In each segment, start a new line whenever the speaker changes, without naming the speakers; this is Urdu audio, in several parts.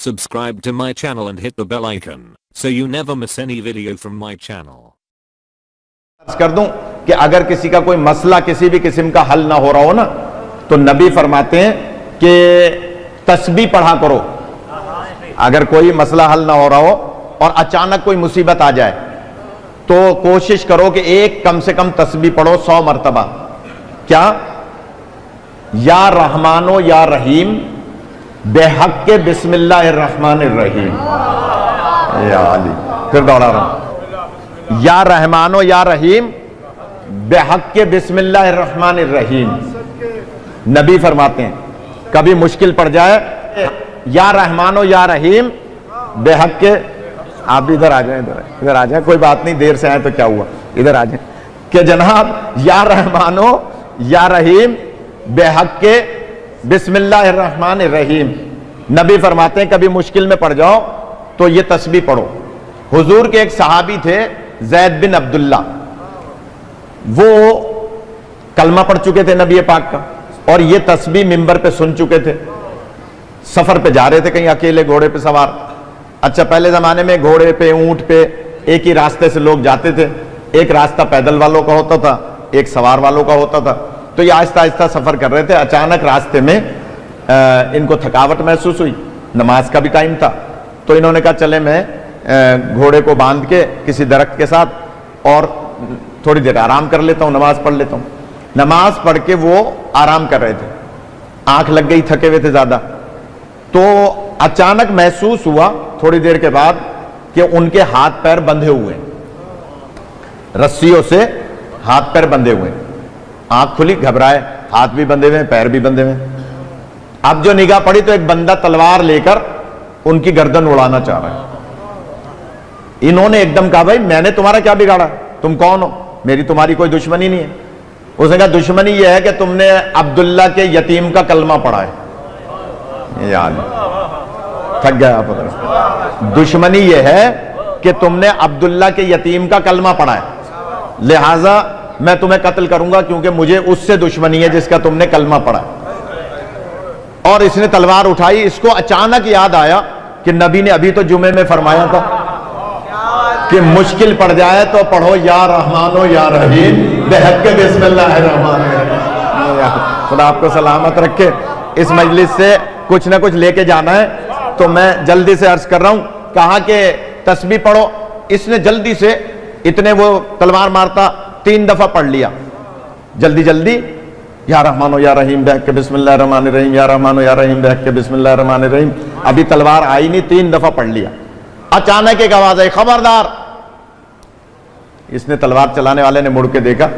Subscribe to my channel and hit the bell icon so you never miss any video from my channel.
کر دوں کہ اگر کسی کا کوئی مسئلہ کسی بھی قسم کا حل نہ ہو رہا ہو نا تو نبی فرماتے ہیں کہ تسبیح پڑھا کرو. اگر کوئی مسئلہ حل نہ ہو رہا ہو اور اچانک کوئی مصیبت آ جائے تو کوشش کرو کہ ایک کم سے کم تسبیح پڑھو 100 مرتبہ. کیا؟ یا رحمانو یا رحیم بے حق کے بسم اللہ الرحمن الرحیم. یا علی پھر دوڑا رہا ہوں. یا رحمانو یا رحیم بے حق کے بسم اللہ الرحمن الرحیم. نبی فرماتے ہیں کبھی مشکل پڑ جائے یا رحمانو یا رحیم بے حق کے. آپ بھی ادھر آ جائیں, ادھر آ جائیں, کوئی بات نہیں, دیر سے آئے تو کیا ہوا, ادھر آ جائیں. کہ جناب یا رحمانو یا رحیم بے حق کے بسم اللہ الرحمن الرحیم. نبی فرماتے ہیں کبھی مشکل میں پڑ جاؤ تو یہ تسبیح پڑھو. حضور کے ایک صحابی تھے زید بن عبداللہ, وہ کلمہ پڑھ چکے تھے نبی پاک کا اور یہ تسبیح منبر پہ سن چکے تھے. سفر پہ جا رہے تھے کہیں اکیلے گھوڑے پہ سوار. اچھا پہلے زمانے میں گھوڑے پہ اونٹ پہ ایک ہی راستے سے لوگ جاتے تھے. ایک راستہ پیدل والوں کا ہوتا تھا, ایک سوار والوں کا ہوتا تھا. تو یہ آہستہ آہستہ سفر کر رہے تھے. اچانک راستے میں ان کو تھکاوٹ محسوس ہوئی, نماز کا بھی ٹائم تھا, تو انہوں نے کہا چلے میں گھوڑے کو باندھ کے کسی درخت کے ساتھ اور تھوڑی دیر آرام کر لیتا ہوں, نماز پڑھ لیتا ہوں. نماز پڑھ کے وہ آرام کر رہے تھے, آنکھ لگ گئی, تھکے ہوئے تھے زیادہ. تو اچانک محسوس ہوا تھوڑی دیر کے بعد کہ ان کے ہاتھ پیر بندھے ہوئے, رسیوں سے ہاتھ پیر بندھے ہوئے. آنکھ کھلی, گھبرائے, ہاتھ بھی بندھے ہوئے, پیر بھی بندھے ہوئے. اب جو نگاہ پڑی تو ایک بندہ تلوار لے کر ان کی گردن اڑانا چاہ رہا ہے. انہوں نے ایک دم کہا بھائی میں نے تمہارا کیا بگاڑا, تم کون ہو, میری تمہاری کوئی دشمنی نہیں ہے. اس نے کہا دشمنی یہ ہے کہ تم نے عبداللہ کے یتیم کا کلمہ پڑھا ہے. یاد تھک گیا آپ. دشمنی یہ ہے کہ تم نے عبداللہ کے یتیم کا کلمہ پڑھا ہے, لہٰذا میں تمہیں قتل کروں گا کیونکہ مجھے اس سے دشمنی ہے جس کا تم نے کلمہ پڑھا ہے. اور اس نے تلوار اٹھائی. اس کو اچانک یاد آیا کہ نبی نے ابھی تو جمعے میں فرمایا تھا کہ مشکل پڑ جائے تو پڑھو یا رحمانو یا رحیم بے حق کے بسم اللہ الرحمن الرحیم. خدا آپ کو سلامت رکھے. اس مجلس سے کچھ نہ کچھ لے کے جانا ہے تو میں جلدی سے عرض کر رہا ہوں. کہا کہ تسبیح پڑھو. اس نے جلدی سے, اتنے وہ تلوار مارتا 3 دفعہ پڑھ لیا جلدی جلدی. یا رحمانو یا رحیم بے حق کے بسم اللہ الرحمن الرحیم, یا رحمانو یا رحیم بے حق کے بسم اللہ الرحمن الرحیم. ابھی تلوار آئی نہیں, 3 دفعہ پڑھ لیا. اچانک ایک آواز آئی, خبردار. اس نے تلوار چلانے والے نے مڑ کے دیکھا,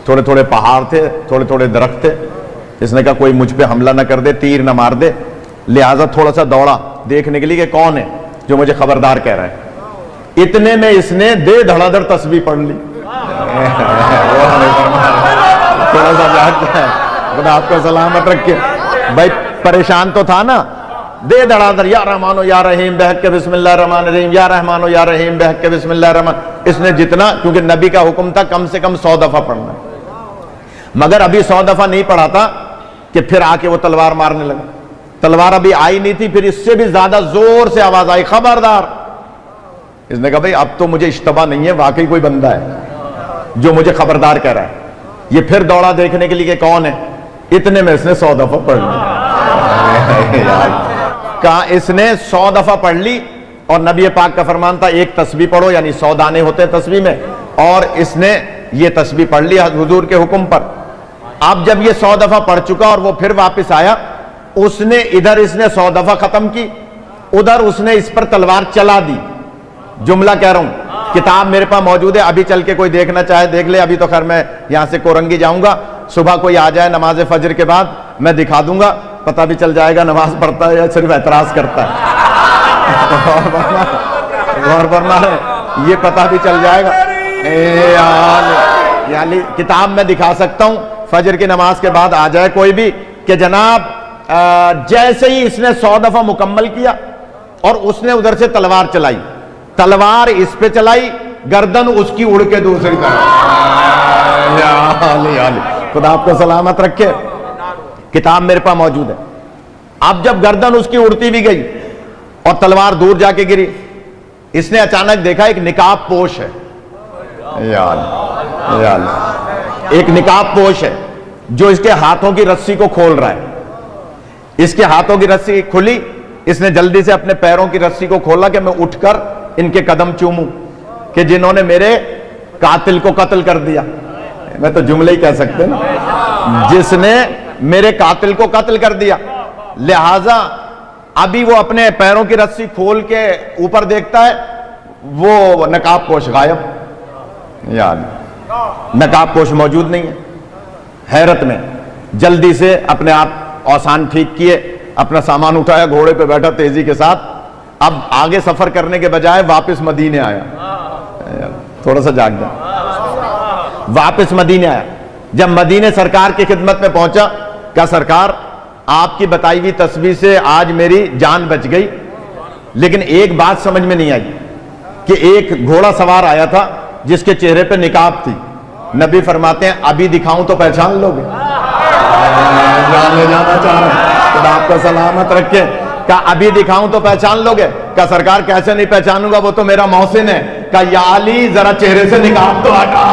تھوڑے تھوڑے پہاڑ تھے, تھوڑے تھوڑے درخت تھے. اس نے کہا کوئی مجھ پہ حملہ نہ کر دے, تیر نہ مار دے, لہٰذا تھوڑا سا دوڑا دیکھنے کے لیے کہ کون ہے جو مجھے خبردار کہہ رہا ہے. اتنے میں اس نے دے دھڑا دھڑ تسبیح پڑھ لی. تھوڑا سا جاتا ہے, خدا آپ کو سلامت رکھے. بھائی پریشان تو تھا نا, دے دھڑا دھڑ یا رحمانو یا رحیم بے حق کے بسم اللہ الرحمن الرحیم, یا رحمانو یا رحیم بے حق کے بسم اللہ الرحمن. اس نے جتنا, کیونکہ نبی کا حکم تھا کم سے کم 100 دفعہ پڑھنا, مگر ابھی 100 دفعہ نہیں پڑھا تھا کہ پھر آ کے وہ تلوار مارنے لگا. تلوار ابھی آئی نہیں تھی, پھر اس سے بھی زیادہ زور سے آواز آئی, خبردار. اس نے کہا بھائی اب تو مجھے اشتباہ نہیں ہے, واقعی کوئی بندہ ہے جو مجھے خبردار کہہ رہا ہے. یہ پھر دوڑا دیکھنے کے لیے کہ کون ہے. اتنے میں اس نے 100 دفعہ پڑھ لی. کہا اس نے 100 دفعہ پڑھ لی, اور نبی پاک کا فرمان تھا ایک تسبیح پڑھو, یعنی 100 دانے ہوتے ہیں تسبیح میں, اور اس نے یہ تسبیح پڑھ لی حضور کے حکم پر. اب جب یہ 100 دفعہ پڑھ چکا اور وہ پھر واپس آیا, اس نے ادھر اس نے 100 دفعہ ختم کی, ادھر اس نے اس پر تلوار چلا دی. جملہ کہہ رہا ہوں, کتاب میرے پاس موجود ہے, ابھی چل کے کوئی دیکھنا چاہے دیکھ لے. ابھی تو خیر میں یہاں سے کورنگی جاؤں گا, صبح کوئی آ جائے نماز فجر کے بعد میں دکھا دوں گا, پتہ بھی چل جائے گا نماز پڑھتا ہے یا صرف اعتراض کرتا ہے. غور فرما رہے, یہ پتہ بھی چل جائے گا. یعنی کتاب میں دکھا سکتا ہوں, فجر کی نماز کے بعد آ جائے کوئی بھی کہ جناب جیسے ہی اس نے 100 دفعہ مکمل کیا اور اس نے ادھر سے تلوار چلائی, تلوار اس پہ چلائی, گردن اس کی اڑ کے دوسری طرف. خدا آپ کو سلامت رکھے. کتاب میرے پاس موجود ہے. اب جب گردن اس کی اڑتی بھی گئی اور تلوار دور جا کے گری. اس نے اچانک دیکھا ایک نقاب پوش ہے, یا اللہ, ایک نقاب پوش ہے جو اس کے ہاتھوں کی رسی کو کھول رہا ہے. اس کے ہاتھوں کی رسی کھلی, اس نے جلدی سے اپنے پیروں کی رسی کو کھولا کہ میں اٹھ کر ان کے قدم چوموں کہ جنہوں نے میرے قاتل کو قتل کر دیا. میں تو جملے ہی کہہ سکتے نا, جس نے میرے قاتل کو قتل کر دیا. لہذا ابھی وہ اپنے پیروں کی رسی کھول کے اوپر دیکھتا ہے, وہ نقاب پوش غائب, یار نقاب پوش موجود نہیں ہے. حیرت میں جلدی سے اپنے آپ اوسان ٹھیک کیے, اپنا سامان اٹھایا, گھوڑے پہ بیٹھا تیزی کے ساتھ. اب آگے سفر کرنے کے بجائے واپس مدینے آیا. تھوڑا سا جاگ جائے, واپس مدینے آیا. جب مدینے سرکار کی خدمت میں پہنچا, کہا سرکار آپ کی بتائی ہوئی تسبیح سے آج میری جان بچ گئی, لیکن ایک بات سمجھ میں نہیں آئی کہ ایک گھوڑا سوار آیا تھا جس کے چہرے پہ نقاب تھی. نبی فرماتے ہیں ابھی دکھاؤں تو پہچان لو گے. جانے جانا چاہ رہے ہیں, خدا آپ کا سلامت رکھے. کہا ابھی دکھاؤں تو پہچان لو گے. کہا سرکار کیسے نہیں پہچانوں گا, وہ تو میرا محسن ہے. کہا یا علی ذرا چہرے سے نقاب تو ہٹا.